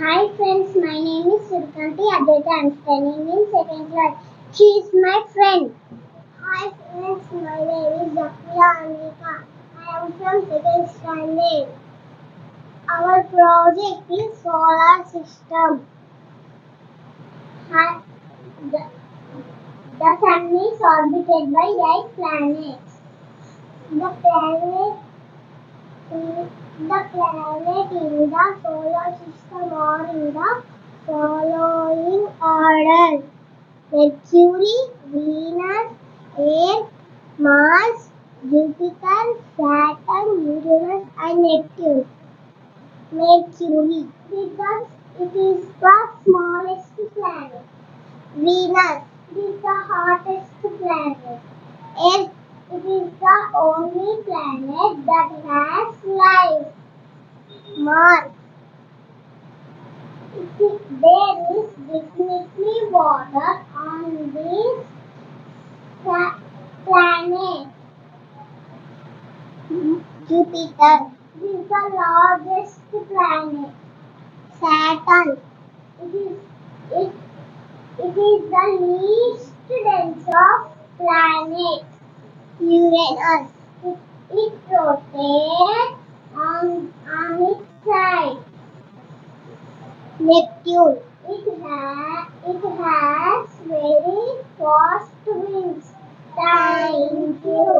Hi friends, my name is Surkanti Aditya. I am studying in second class. She is my friend. Hi friends, my name is Zakia Anika. I am from second standard. Our project is solar system. Hi, the, the sun is orbited by 8 planets. The planet The planet in the solar system are in the following order: Mercury, Venus, Earth, Mars, Jupiter, Saturn, Uranus, and Neptune. Mercury, because it is the smallest planet. Venus, it is the hottest planet. Earth, it is the only planet that has life. Mars, there is definitely water on this planet. Jupiter, this is the largest planet. Saturn, it is it, it is the least dense of planets. Uranus, it rotates on its side. Neptune, it has very fast winds. Thank you.